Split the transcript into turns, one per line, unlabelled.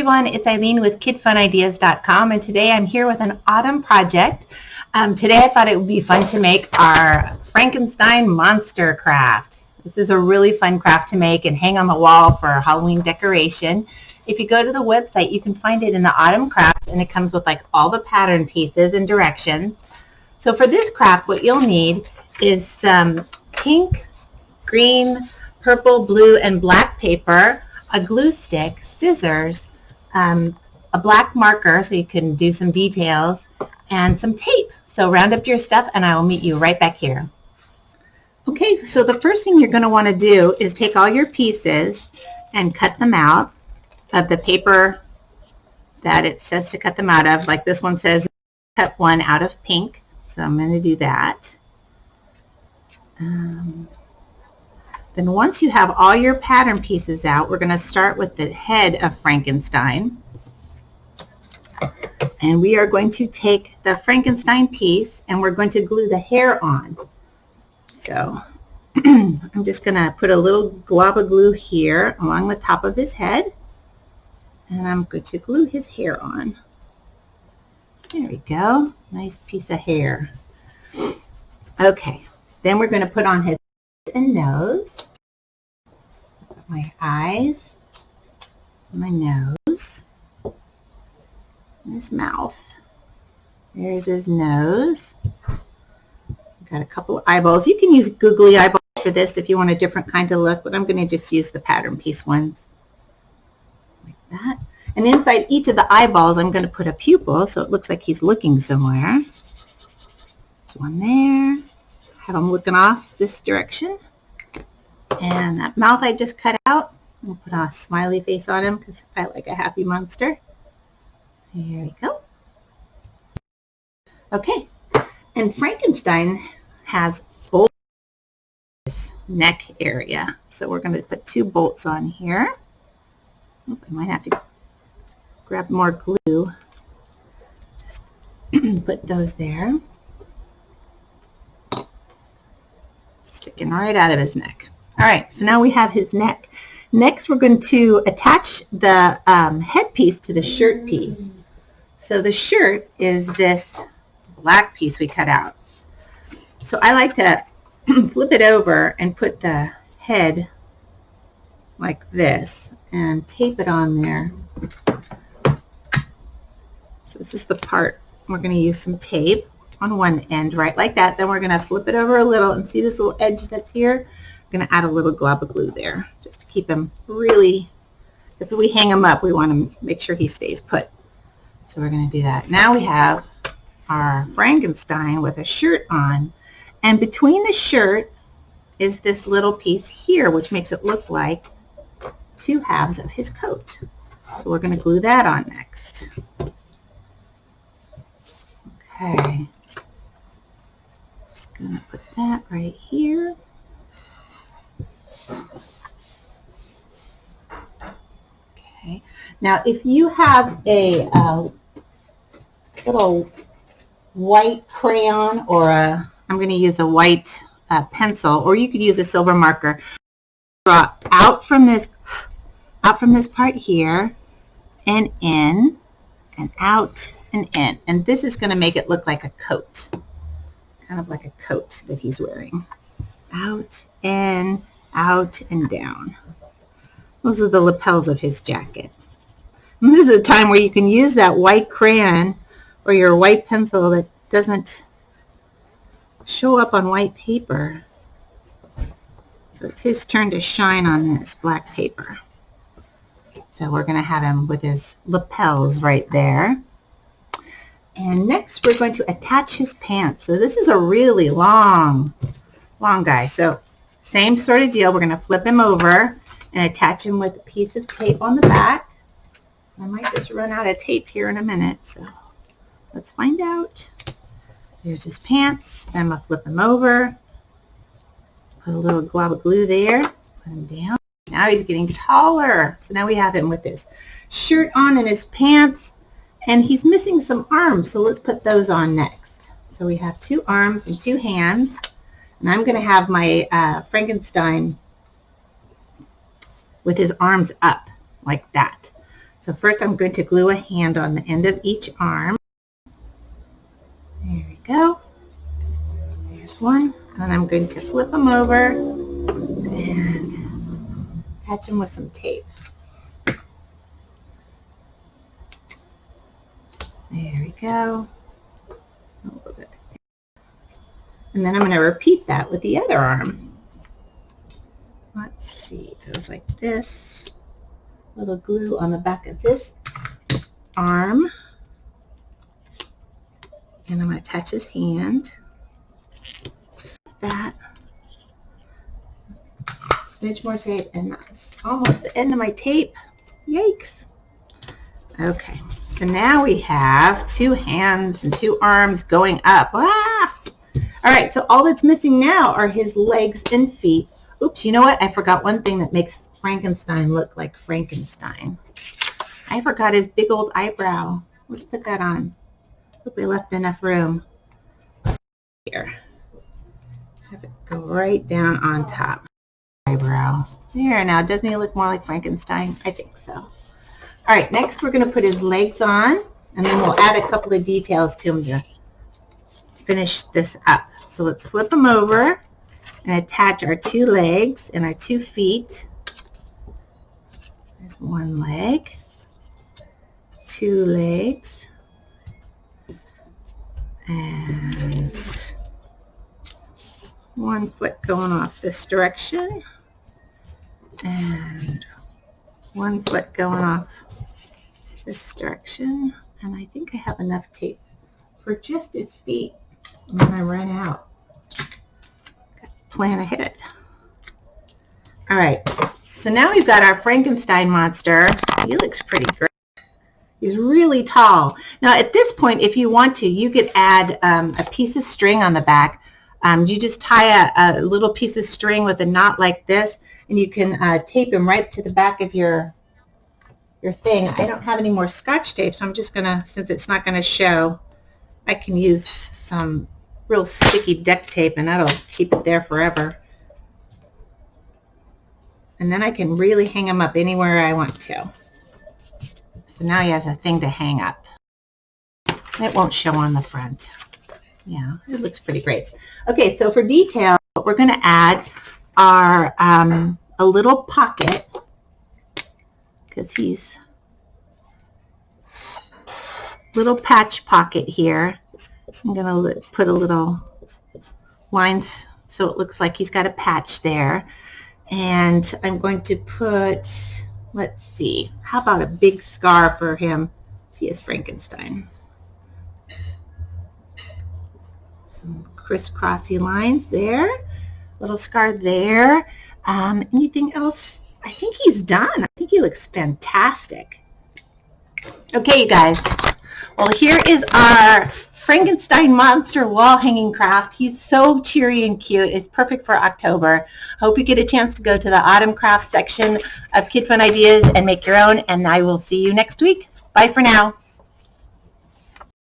everyone, it's Eileen with Kidfunideas.com, and today I'm here with an autumn project. Today I thought it would be fun to make our Frankenstein monster craft. This is a really fun craft to make and hang on the wall for Halloween decoration. If you go to the website, you can find it in the autumn crafts, and it comes with like all the pattern pieces and directions. So for this craft, what you'll need is some pink, green, purple, blue, and black paper, a glue stick, scissors, a black marker so you can do some details, and some tape. So round up your stuff and I will meet you right back here. Okay, so the first thing you're going to want to do is take all your pieces and cut them out of the paper that it says to cut them out of. Like this one says cut one out of pink, so I'm going to do that. Then once you have all your pattern pieces out, we're going to start with the head of Frankenstein. And we are going to take the Frankenstein piece and we're going to glue the hair on. So I'm just going to put a little glob of glue here along the top of his head. And I'm going to glue his hair on. There we go. Nice piece of hair. Okay. Then we're going to put on his and nose, my eyes, my nose, and his mouth. There's his nose. Got a couple of eyeballs. You can use googly eyeballs for this if you want a different kind of look, but I'm going to just use the pattern piece ones like that. And inside each of the eyeballs, I'm going to put a pupil so it looks like he's looking somewhere. There's one there. Have him looking off this direction. And that mouth I just cut out, I'll put a smiley face on him because I like a happy monster. Here we go. Okay, and Frankenstein has bolts in his neck area. So we're going to put 2 bolts on here. I might have to grab more glue. Just put those there. Sticking right out of his neck. All right, so now we have his neck. Next, we're going to attach the headpiece to the shirt piece. So the shirt is this black piece we cut out. So I like to flip it over and put the head like this and tape it on there. So this is the part we're going to use some tape on one end, right like that. Then we're going to flip it over a little and see this little edge that's here. I'm going to add a little glob of glue there just to keep him really, if we hang him up, we want to make sure he stays put. So we're going to do that. Now we have our Frankenstein with a shirt on, and between the shirt is this little piece here which makes it look like 2 halves of his coat. So we're going to glue that on next. Okay. Going to put that right here. Okay. Now, if you have a little white crayon or I'm going to use a white pencil, or you could use a silver marker. Draw out from this part here, and in, and out, and in. And this is going to make it look like a coat. Kind of like a coat that he's wearing. Out, in, out, and down. Those are the lapels of his jacket. And this is a time where you can use that white crayon or your white pencil that doesn't show up on white paper. So it's his turn to shine on this black paper. So we're going to have him with his lapels right there. And next we're going to attach his pants. So this is a really long guy. So same sort of deal. We're going to flip him over and attach him with a piece of tape on the back. I might just run out of tape here in a minute. So let's find out. There's his pants. Then I'm going to flip him over. Put a little glob of glue there. Put him down. Now he's getting taller. So now we have him with his shirt on and his pants. And he's missing some arms, so let's put those on next. So we have 2 arms and 2 hands. And I'm going to have my Frankenstein with his arms up like that. So first I'm going to glue a hand on the end of each arm. There we go. There's one. And then I'm going to flip them over and attach them with some tape. There we go. And then I'm going to repeat that with the other arm. Let's see, it goes like this. Little glue on the back of this arm. And I'm going to attach his hand. Just like that. Smidge more tape, and that's almost the end of my tape. Yikes. Okay, so now we have 2 hands and 2 arms going up. Ah! All right, so all that's missing now are his legs and feet. Oops, you know what? I forgot one thing that makes Frankenstein look like Frankenstein. I forgot his big old eyebrow. Let's put that on. Hope I left enough room. Here. Have it go right down on top. Eyebrow. There, now doesn't he look more like Frankenstein? I think so. All right, next we're going to put his legs on, and then we'll add a couple of details to him to finish this up. So let's flip him over and attach our 2 legs and our 2 feet. There's 1 leg, 2 legs, and 1 foot going off this direction, and 1 foot going off this direction. And I think I have enough tape for just his feet. And then I ran out. Got to plan ahead. All right, so now we've got our Frankenstein monster. He looks pretty great. He's really tall. Now at this point, if you want to, you could add a piece of string on the back. You just tie a little piece of string with a knot like this, and you can tape him right to the back of your thing. I don't have any more Scotch tape, so I'm just gonna, since it's not gonna show, I can use some real sticky duct tape, and that'll keep it there forever. And then I can really hang him up anywhere I want to. So now he has a thing to hang up. It won't show on the front. Yeah, it looks pretty great. Okay, so for detail, we're going to add our a little pocket, because he's little patch pocket here. I'm going to put a little lines so it looks like he's got a patch there. And I'm going to put, let's see, how about a big scar for him? He is Frankenstein. Some crisscrossy lines there, little scar there. Anything else? I think he's done. I think he looks fantastic. Okay, you guys. Well, here is our Frankenstein monster wall hanging craft. He's so cheery and cute. It's perfect for October. Hope you get a chance to go to the autumn craft section of Kid Fun Ideas and make your own, and I will see you next week. Bye for now.